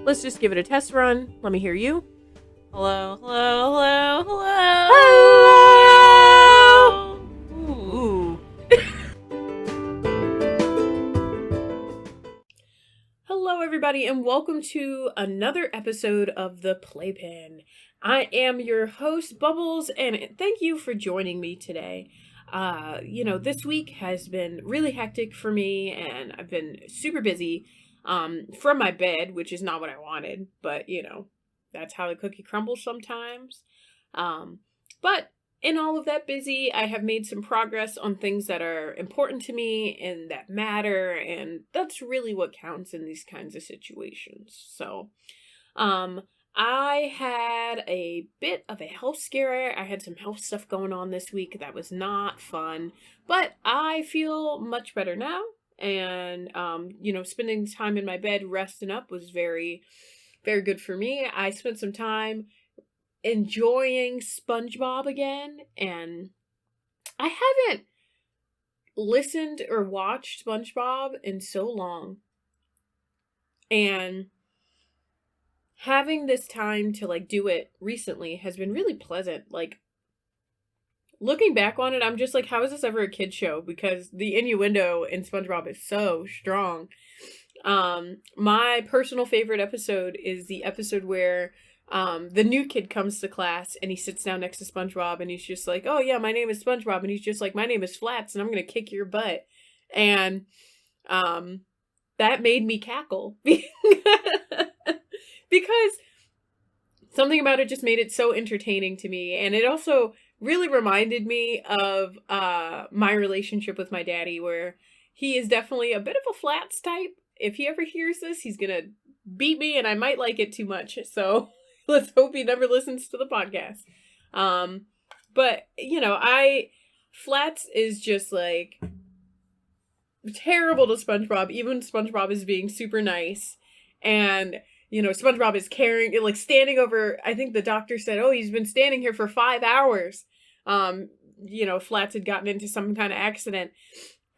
Let's just give it a test run. Let me hear you. Hello, hello, hello, hello. Ooh. Hello, everybody, and welcome to another episode of The Playpen. I am your host, Bubbles, and thank you for joining me today. This week has been really hectic for me, and I've been super busy from my bed, which is not what I wanted, but, that's how the cookie crumbles sometimes. But in all of that busy, I have made some progress on things that are important to me and that matter, and that's really what counts in these kinds of situations. So, I had a bit of a health scare. I had some health stuff going on this week that was not fun, but I feel much better now. And, spending time in my bed resting up was very, very good for me. I spent some time enjoying SpongeBob again, and I haven't listened or watched SpongeBob in so long. And having this time to do it recently has been really pleasant. Looking back on it, I'm just like, how is this ever a kid's show? Because the innuendo in SpongeBob is so strong. My personal favorite episode is the episode where the new kid comes to class and he sits down next to SpongeBob and he's just like, oh yeah, my name is SpongeBob. And he's just like, my name is Flats and I'm going to kick your butt. And that made me cackle because something about it just made it so entertaining to me. And it also really reminded me of my relationship with my daddy, where he is definitely a bit of a Flats type. If he ever hears this, he's going to beat me and I might like it too much. So let's hope he never listens to the podcast. But Flats is just terrible to SpongeBob. Even SpongeBob is being super nice. And, SpongeBob is standing over, I think the doctor said, oh, he's been standing here for 5 hours. Flats had gotten into some kind of accident.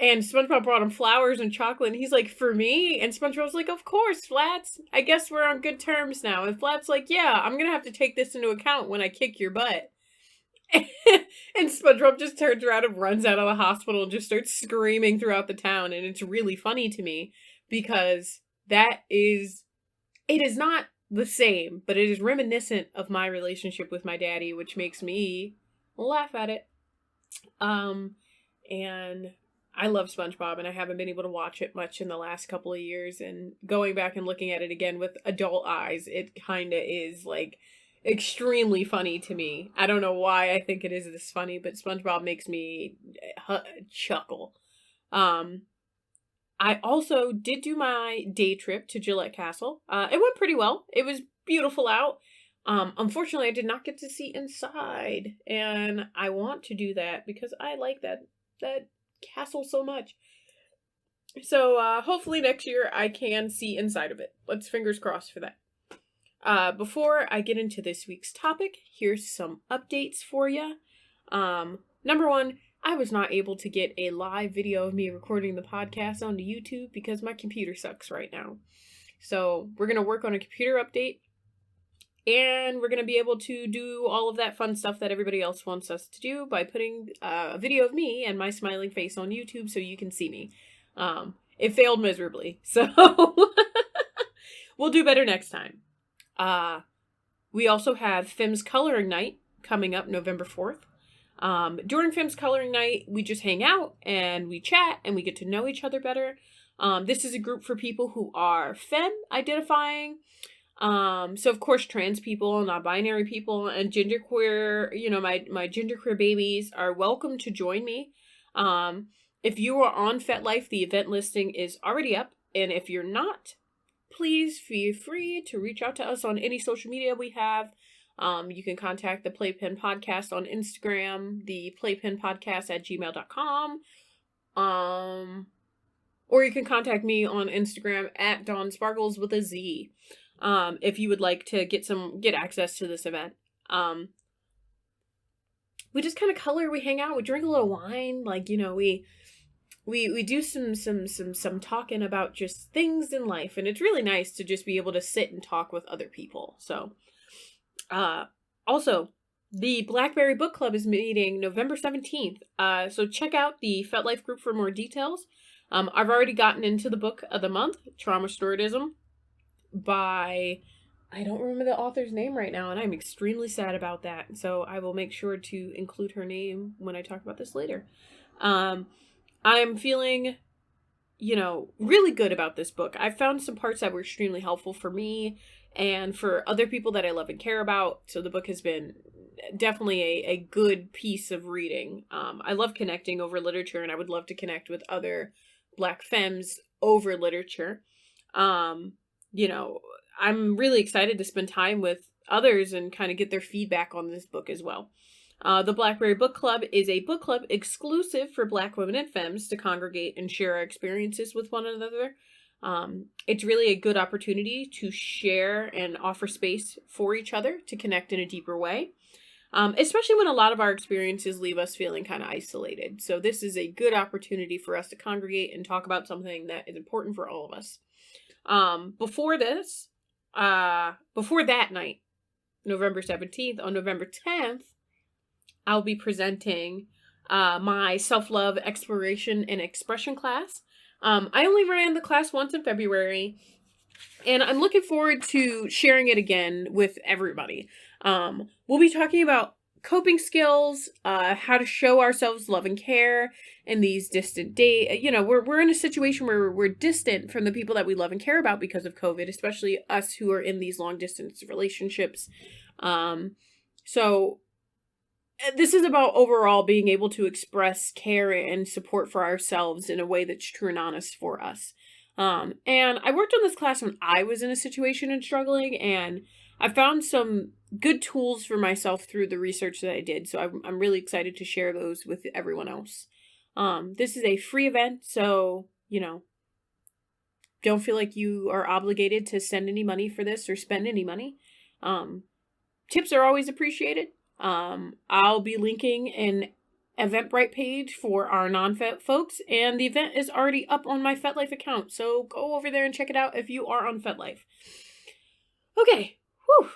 And SpongeBob brought him flowers and chocolate, and he's like, for me? And SpongeBob's like, of course, Flats. I guess we're on good terms now. And Flats like, yeah, I'm gonna have to take this into account when I kick your butt. And SpongeBob just turns around and runs out of the hospital and just starts screaming throughout the town. And it's really funny to me because it is not the same, but it is reminiscent of my relationship with my daddy, which makes me laugh at it. And I love SpongeBob, and I haven't been able to watch it much in the last couple of years, and going back and looking at it again with adult eyes, it kind of is, extremely funny to me. I don't know why I think it is this funny, but SpongeBob makes me chuckle. I also did do my day trip to Gillette Castle. It went pretty well. It was beautiful out. Unfortunately, I did not get to see inside, and I want to do that because I like that castle so much. So hopefully next year I can see inside of it. Let's fingers crossed for that. Before I get into this week's topic, here's some updates for you. Number one, I was not able to get a live video of me recording the podcast onto YouTube because my computer sucks right now. So we're going to work on a computer update, and we're going to be able to do all of that fun stuff that everybody else wants us to do by putting a video of me and my smiling face on YouTube so you can see me. It failed miserably, so we'll do better next time. We also have Femmes Coloring Night coming up November 4th. During Femmes Coloring Night, we just hang out and we chat and we get to know each other better. This is a group for people who are femme identifying. So of course trans people, non-binary people, and genderqueer, my genderqueer babies are welcome to join me. If you are on FetLife, the event listing is already up, and if you're not, please feel free to reach out to us on any social media we have. You can contact the Playpen Podcast on Instagram, the playpenpodcast@gmail.com. Or you can contact me on Instagram at Dawn Sparkles with a Z. If you would like to get access to this event. We just kind of color, we hang out, we drink a little wine, we do some talking about just things in life, and it's really nice to just be able to sit and talk with other people. So, also, the Blackberry Book Club is meeting November 17th. So check out the FetLife group for more details. I've already gotten into the book of the month, Trauma Storidism, by, I don't remember the author's name right now, and I'm extremely sad about that. So I will make sure to include her name when I talk about this later. I'm feeling, really good about this book. I found some parts that were extremely helpful for me and for other people that I love and care about. So the book has been definitely a good piece of reading. I love connecting over literature, and I would love to connect with other Black femmes over literature. I'm really excited to spend time with others and kind of get their feedback on this book as well. The Blackberry Book Club is a book club exclusive for Black women and femmes to congregate and share our experiences with one another. It's really a good opportunity to share and offer space for each other to connect in a deeper way, especially when a lot of our experiences leave us feeling kind of isolated. So this is a good opportunity for us to congregate and talk about something that is important for all of us. Before that night, November 17th, on November 10th, I'll be presenting my self-love exploration and expression class. I only ran the class once in February, and I'm looking forward to sharing it again with everybody. We'll be talking about coping skills, how to show ourselves love and care in these distant days. We're in a situation where we're distant from the people that we love and care about because of COVID, especially us who are in these long distance relationships. So this is about overall being able to express care and support for ourselves in a way that's true and honest for us. And I worked on this class when I was in a situation and struggling, and I found some good tools for myself through the research that I did. So I'm really excited to share those with everyone else. This is a free event, so, don't feel like you are obligated to send any money for this or spend any money. Tips are always appreciated. I'll be linking an Eventbrite page for our non-Fet folks, and the event is already up on my FetLife account, so go over there and check it out if you are on FetLife. Okay, whew,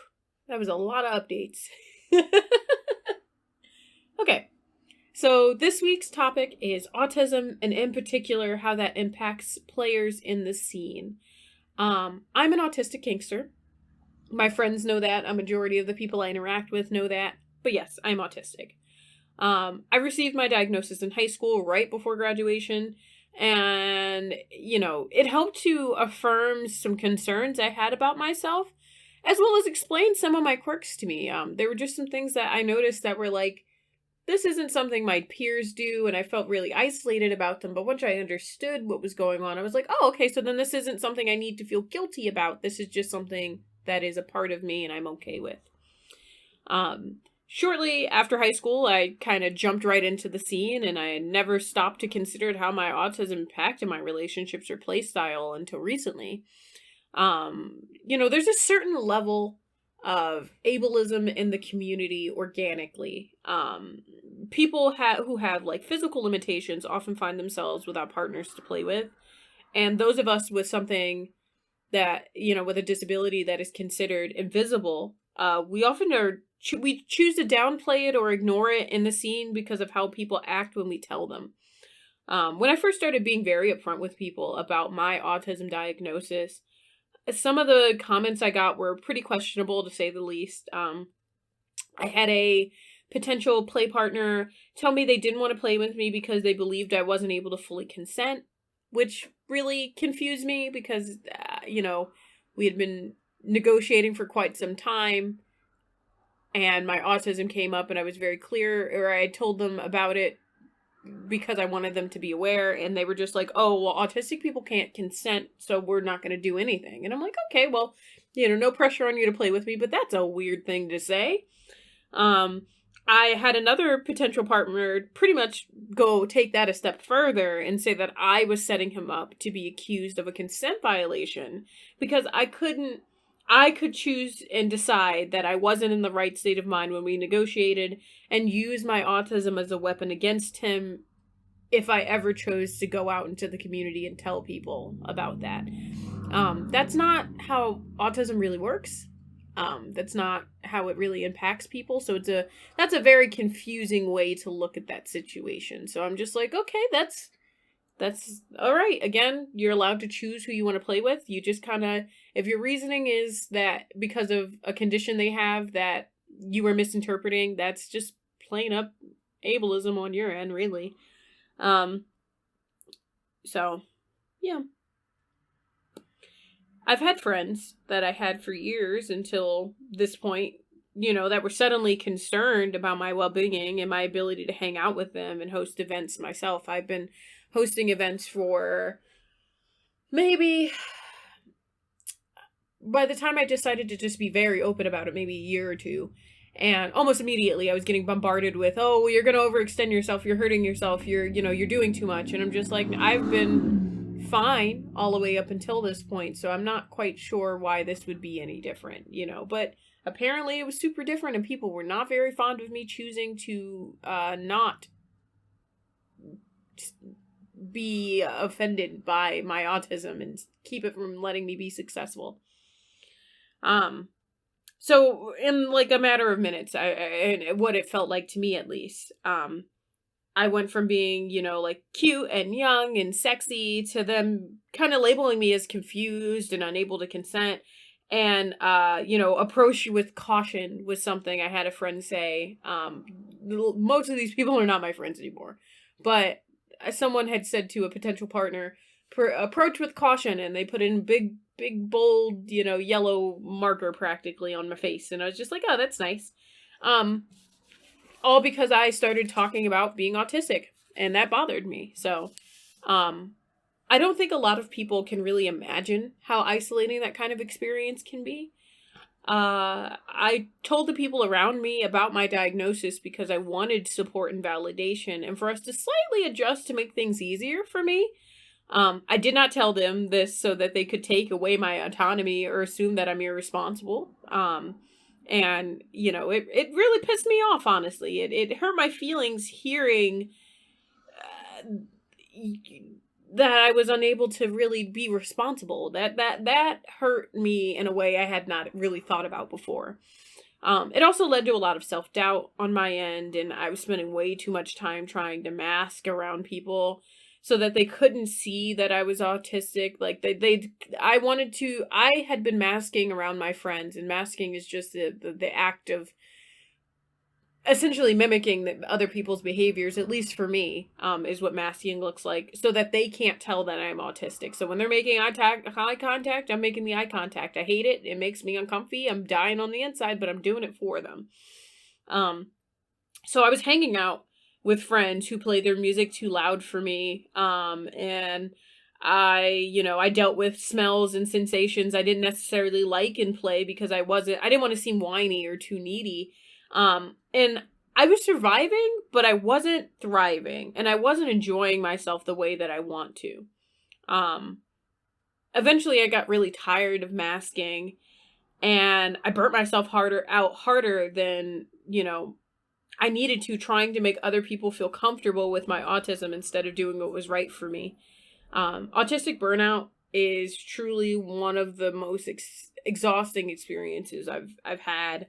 that was a lot of updates. Okay, so this week's topic is autism, and in particular, how that impacts players in the scene. I'm an autistic kinkster. My friends know that. A majority of the people I interact with know that. But yes, I'm autistic. I received my diagnosis in high school right before graduation. And, it helped to affirm some concerns I had about myself, as well as explain some of my quirks to me. There were just some things that I noticed that were like, this isn't something my peers do, and I felt really isolated about them. But once I understood what was going on, I was like, oh, okay, so then this isn't something I need to feel guilty about. This is just something that is a part of me and I'm okay with. Shortly after high school, I kind of jumped right into the scene, and I never stopped to consider how my autism impacted my relationships or play style until recently. There's a certain level of ableism in the community organically. People who have like physical limitations often find themselves without partners to play with. And those of us with something that, with a disability that is considered invisible, we often we choose to downplay it or ignore it in the scene because of how people act when we tell them. When I first started being very upfront with people about my autism diagnosis, some of the comments I got were pretty questionable, to say the least. I had a potential play partner tell me they didn't want to play with me because they believed I wasn't able to fully consent, which really confused me because, we had been negotiating for quite some time, and my autism came up, and I was very clear, or I told them about it because I wanted them to be aware, and they were just like, oh, well, autistic people can't consent, so we're not going to do anything. And I'm like, okay, well, no pressure on you to play with me, but that's a weird thing to say. I had another potential partner pretty much go take that a step further and say that I was setting him up to be accused of a consent violation because I could choose and decide that I wasn't in the right state of mind when we negotiated and use my autism as a weapon against him if I ever chose to go out into the community and tell people about that. That's not how autism really works. That's not how it really impacts people. So that's a very confusing way to look at that situation. So I'm just like, okay, that's all right. Again, you're allowed to choose who you want to play with. You just kind of, if your reasoning is that because of a condition they have that you were misinterpreting, that's just plain up ableism on your end, really. So, yeah. I've had friends that I had for years until this point, that were suddenly concerned about my well-being and my ability to hang out with them and host events myself. I've been hosting events for maybe, by the time I decided to just be very open about it, maybe a year or two. And almost immediately I was getting bombarded with, oh, you're going to overextend yourself. You're hurting yourself. You're doing too much. And I'm just like, I've been fine all the way up until this point. So I'm not quite sure why this would be any different, but apparently it was super different and people were not very fond of me choosing to not be offended by my autism and keep it from letting me be successful. So in like a matter of minutes, and what it felt like to me at least, I went from being, like cute and young and sexy to them kind of labeling me as confused and unable to consent. And, approach you with caution was something I had a friend say. Most of these people are not my friends anymore, but someone had said to a potential partner, approach with caution, and they put in big, bold, yellow marker practically on my face. And I was just like, oh, that's nice. All because I started talking about being autistic, and that bothered me. So, I don't think a lot of people can really imagine how isolating that kind of experience can be. I told the people around me about my diagnosis because I wanted support and validation and for us to slightly adjust to make things easier for me. I did not tell them this so that they could take away my autonomy or assume that I'm irresponsible. And, it really pissed me off, honestly. It hurt my feelings hearing that I was unable to really be responsible. That hurt me in a way I had not really thought about before. It also led to a lot of self-doubt on my end, and I was spending way too much time trying to mask around people so that they couldn't see that I was autistic. Like I had been masking around my friends, and masking is just the act of essentially mimicking other people's behaviors, at least for me, is what masking looks like, so that they can't tell that I'm autistic. So when they're making eye contact, I'm making the eye contact. I hate it. It makes me uncomfy. I'm dying on the inside, but I'm doing it for them. So I was hanging out with friends who played their music too loud for me. And I dealt with smells and sensations I didn't necessarily like in play because I didn't want to seem whiny or too needy. And I was surviving, but I wasn't thriving, and I wasn't enjoying myself the way that I want to. Eventually I got really tired of masking, and I burnt myself harder than, I needed to, trying to make other people feel comfortable with my autism instead of doing what was right for me. Autistic burnout is truly one of the most exhausting experiences I've had.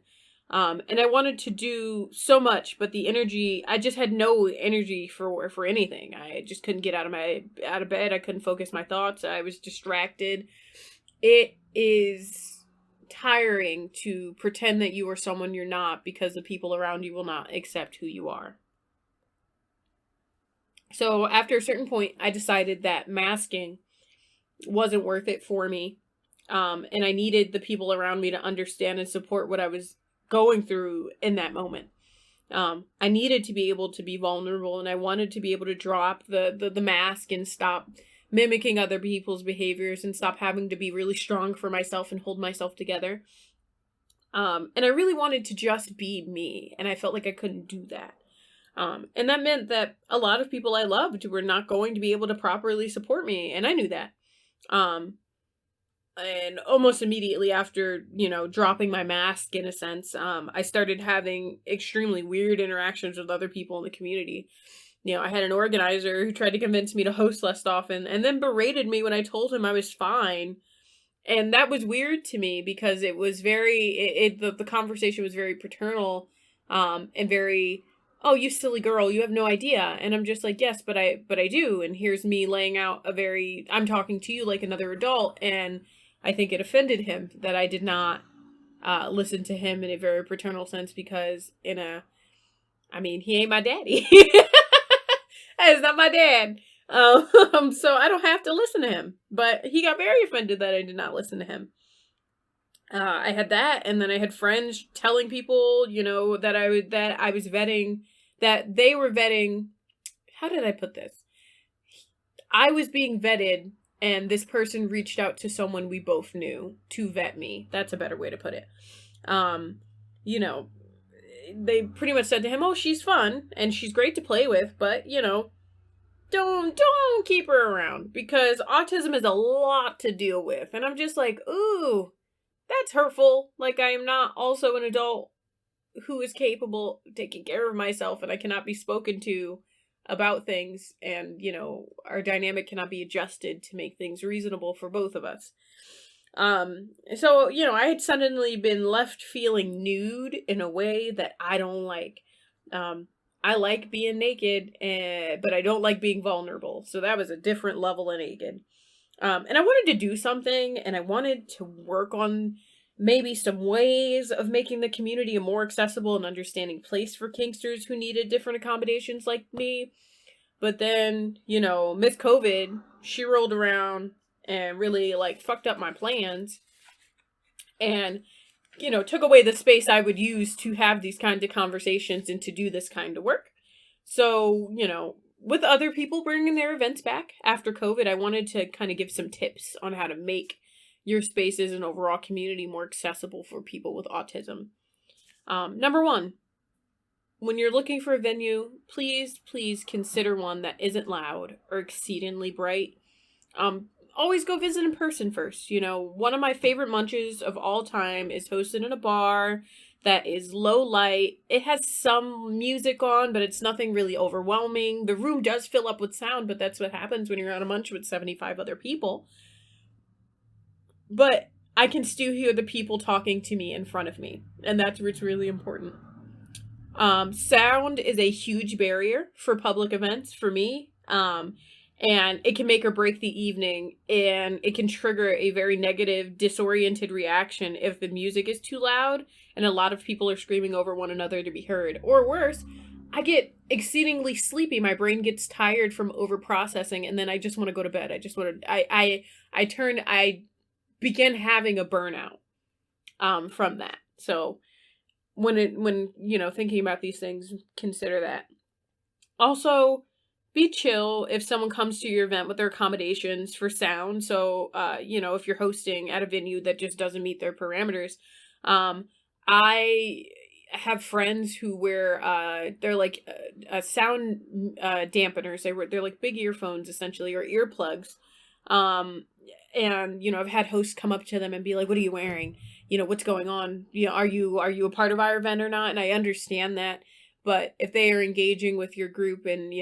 And I wanted to do so much, but I just had no energy for anything. I just couldn't get out of bed. I couldn't focus my thoughts. I was distracted. It is tiring to pretend that you are someone you're not because the people around you will not accept who you are. So after a certain point, I decided that masking wasn't worth it for me. And I needed the people around me to understand and support what I was going through in that moment. I needed to be able to be vulnerable, and I wanted to be able to drop the mask and stop mimicking other people's behaviors and stop having to be really strong for myself and hold myself together. And I really wanted to just be me, and I felt like I couldn't do that. And that meant that a lot of people I loved were not going to be able to properly support me, and I knew that. And almost immediately after, dropping my mask, in a sense, I started having extremely weird interactions with other people in the community. I had an organizer who tried to convince me to host less often and then berated me when I told him I was fine. And that was weird to me because it was the conversation was very paternal, and very, oh, you silly girl, you have no idea. And I'm just like, yes, but I do. And here's me laying out I'm talking to you like another adult. And I think it offended him that I did not listen to him in a very paternal sense because he ain't my daddy. That is not my dad. So I don't have to listen to him. But he got very offended that I did not listen to him. I had that, and then I had friends telling people, that I was vetting, that they were vetting. How did I put this? I was being vetted, and this person reached out to someone we both knew to vet me. That's a better way to put it. They pretty much said to him, "Oh, she's fun and she's great to play with, but don't keep her around because autism is a lot to deal with." And I'm just like, ooh, that's hurtful. Like, I am not also an adult who is capable of taking care of myself, and I cannot be spoken to about things, and our dynamic cannot be adjusted to make things reasonable for both of us. So I had suddenly been left feeling nude in a way that I don't like. I like being naked, but I don't like being vulnerable. So that was a different level of naked. And I wanted to do something, and I wanted to work on maybe some ways of making the community a more accessible and understanding place for kinksters who needed different accommodations like me. But then, Miss COVID, she rolled around and really fucked up my plans and took away the space I would use to have these kinds of conversations and to do this kind of work. So, with other people bringing their events back after COVID, I wanted to kind of give some tips on how to make your spaces and overall community more accessible for people with autism. Number one, when you're looking for a venue, please consider one that isn't loud or exceedingly bright. Always go visit in person first. One of my favorite munches of all time is hosted in a bar that is low light. It has some music on, but it's nothing really overwhelming. The room does fill up with sound, but that's what happens when you're on a munch with 75 other people. But I can still hear the people talking to me in front of me, and that's what's really important. Sound is a huge barrier for public events for me. And it can make or break the evening, and it can trigger a very negative, disoriented reaction if the music is too loud and a lot of people are screaming over one another to be heard. Or worse, I get exceedingly sleepy. My brain gets tired from over-processing, and then I just want to go to bed. I begin having a burnout from that. So when thinking about these things, consider that. Also, be chill if someone comes to your event with their accommodations for sound. So, if you're hosting at a venue that just doesn't meet their parameters. I have friends who wear, they're like sound dampeners. They're like big earphones, essentially, or earplugs. And, I've had hosts come up to them and be like, "What are you wearing? What's going on? Are you a part of our event or not?" And I understand that. But if they are engaging with your group and,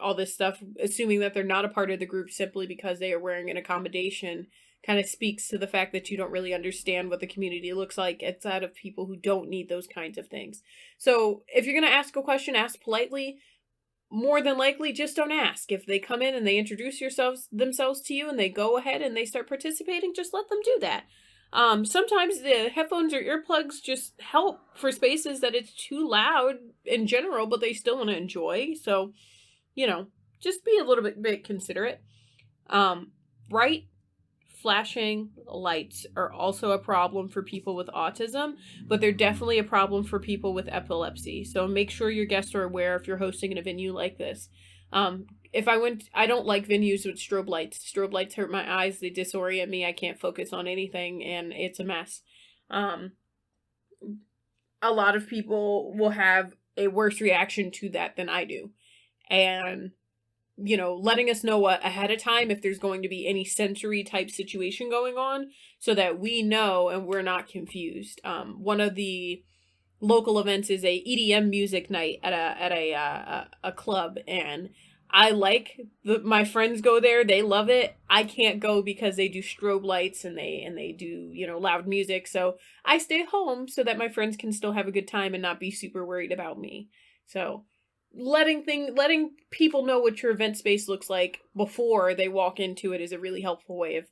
all this stuff, assuming that they're not a part of the group simply because they are wearing an accommodation, kind of speaks to the fact that you don't really understand what the community looks like outside of people who don't need those kinds of things. So if you're going to ask a question, ask politely. More than likely, just don't ask. If they come in and they introduce themselves to you and they go ahead and they start participating, just let them do that. Sometimes the headphones or earplugs just help for spaces that it's too loud in general, but they still want to enjoy. So, just be a little bit considerate. Bright, flashing lights are also a problem for people with autism, but they're definitely a problem for people with epilepsy. So make sure your guests are aware if you're hosting a venue like this. I don't like venues with strobe lights. Strobe lights hurt my eyes. They disorient me. I can't focus on anything, and it's a mess. A lot of people will have a worse reaction to that than I do. And, letting us know ahead of time if there's going to be any sensory type situation going on so that we know and we're not confused. One of the local events is a EDM music night at a club, and I like my friends go there. They love it. I can't go because they do strobe lights and they do, loud music. So I stay home so that my friends can still have a good time and not be super worried about me. So letting people know what your event space looks like before they walk into it is a really helpful way of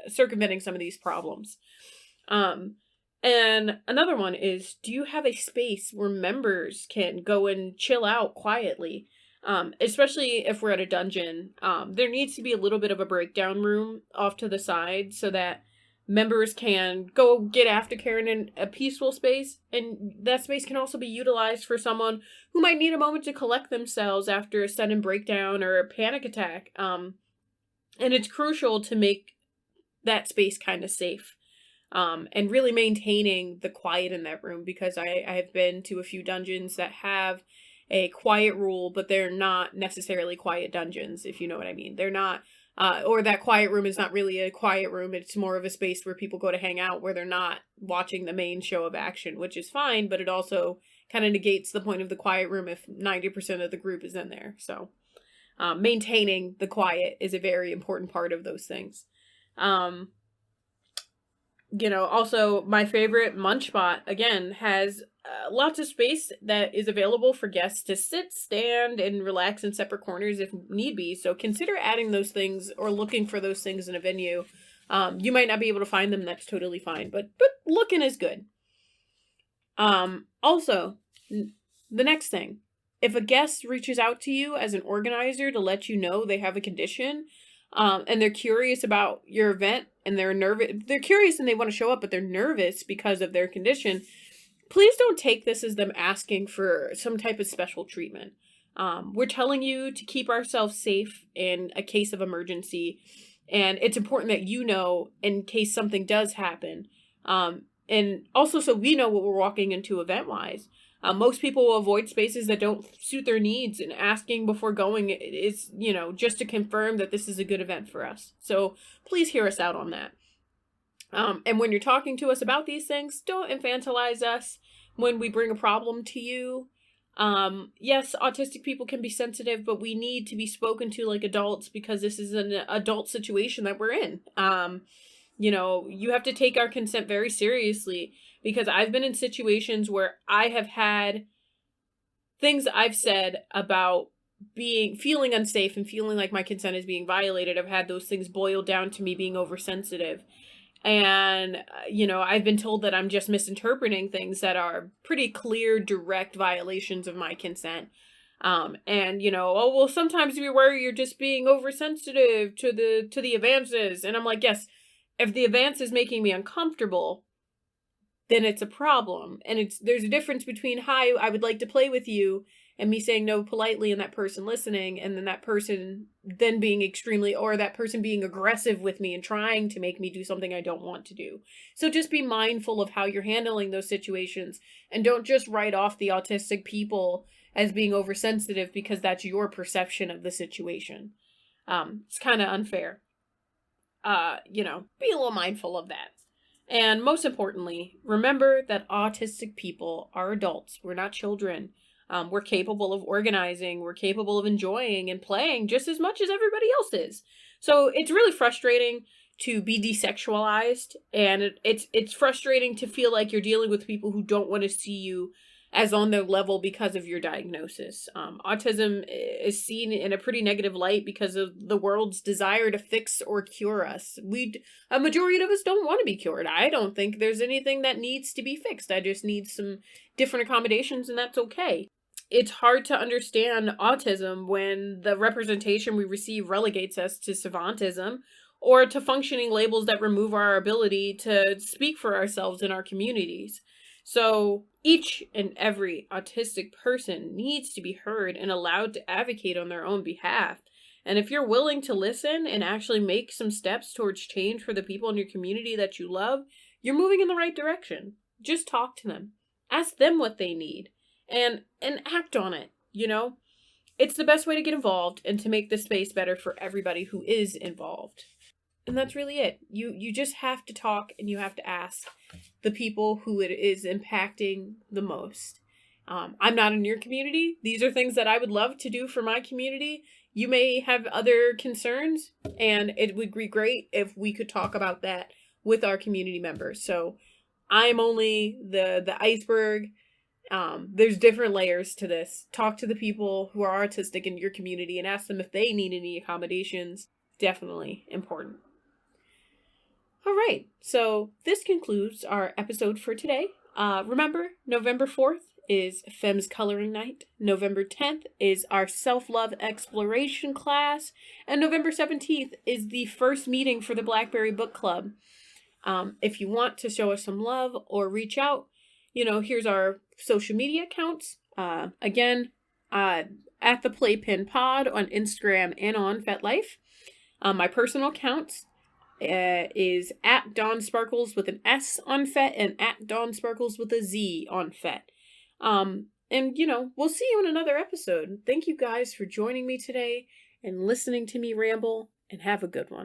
circumventing some of these problems. And another one is, do you have a space where members can go and chill out quietly? Especially if we're at a dungeon, there needs to be a little bit of a breakdown room off to the side so that members can go get aftercare in a peaceful space, and that space can also be utilized for someone who might need a moment to collect themselves after a sudden breakdown or a panic attack. And it's crucial to make that space kind of safe. And really maintaining the quiet in that room, because I have been to a few dungeons that have a quiet rule, but they're not necessarily quiet dungeons, if you know what I mean. They're not, or that quiet room is not really a quiet room. It's more of a space where people go to hang out, where they're not watching the main show of action, which is fine, but it also kind of negates the point of the quiet room if 90% of the group is in there. So maintaining the quiet is a very important part of those things. Also my favorite munch spot, again, has lots of space that is available for guests to sit, stand, and relax in separate corners if need be. So consider adding those things or looking for those things in a venue. You might not be able to find them. That's totally fine, but looking is good. Also, the next thing, if a guest reaches out to you as an organizer to let you know they have a condition, and they're curious about your event, and they're curious and they want to show up, but they're nervous because of their condition, please don't take this as them asking for some type of special treatment. We're telling you to keep ourselves safe in a case of emergency, and it's important that you know in case something does happen. And also so we know what we're walking into event-wise. Most people will avoid spaces that don't suit their needs, and asking before going is, just to confirm that this is a good event for us. So please hear us out on that. And when you're talking to us about these things, don't infantilize us when we bring a problem to you. Yes, autistic people can be sensitive, but we need to be spoken to like adults because this is an adult situation that we're in. You have to take our consent very seriously, because I've been in situations where I have had things I've said about feeling unsafe and feeling like my consent is being violated. I've had those things boil down to me being oversensitive. And, I've been told that I'm just misinterpreting things that are pretty clear, direct violations of my consent. Sometimes we worry you're just being oversensitive to the advances. And I'm like, yes, if the advance is making me uncomfortable, then it's a problem. And there's a difference between, hi, I would like to play with you, and me saying no politely and that person listening, and then that person then being that person being aggressive with me and trying to make me do something I don't want to do. So just be mindful of how you're handling those situations, and don't just write off the autistic people as being oversensitive because that's your perception of the situation. It's kind of unfair. Be a little mindful of that. And most importantly, remember that autistic people are adults. We're not children. We're capable of organizing. We're capable of enjoying and playing just as much as everybody else is. So it's really frustrating to be desexualized, and it's frustrating to feel like you're dealing with people who don't want to see you as on their level because of your diagnosis. Autism is seen in a pretty negative light because of the world's desire to fix or cure us. A majority of us don't want to be cured. I don't think there's anything that needs to be fixed. I just need some different accommodations, and that's okay. It's hard to understand autism when the representation we receive relegates us to savantism or to functioning labels that remove our ability to speak for ourselves in our communities. So each and every autistic person needs to be heard and allowed to advocate on their own behalf. And if you're willing to listen and actually make some steps towards change for the people in your community that you love, you're moving in the right direction. Just talk to them. Ask them what they need and act on it, It's the best way to get involved and to make the space better for everybody who is involved. And that's really it. You just have to talk, and you have to ask the people who it is impacting the most. I'm not in your community. These are things that I would love to do for my community. You may have other concerns, and it would be great if we could talk about that with our community members. So I'm only the iceberg. There's different layers to this. Talk to the people who are autistic in your community and ask them if they need any accommodations. Definitely important. All right, so this concludes our episode for today. Remember, November 4th is Femmes Coloring Night. November 10th is our self-love exploration class. And November 17th is the first meeting for the Blackberry Book Club. If you want to show us some love or reach out, here's our social media accounts. Again, at the Playpen Pod on Instagram and on FetLife. My personal accounts is at Dawn Sparkles with an S on Fet and at Dawn Sparkles with a Z on Fet. And we'll see you in another episode. Thank you guys for joining me today and listening to me ramble, and have a good one.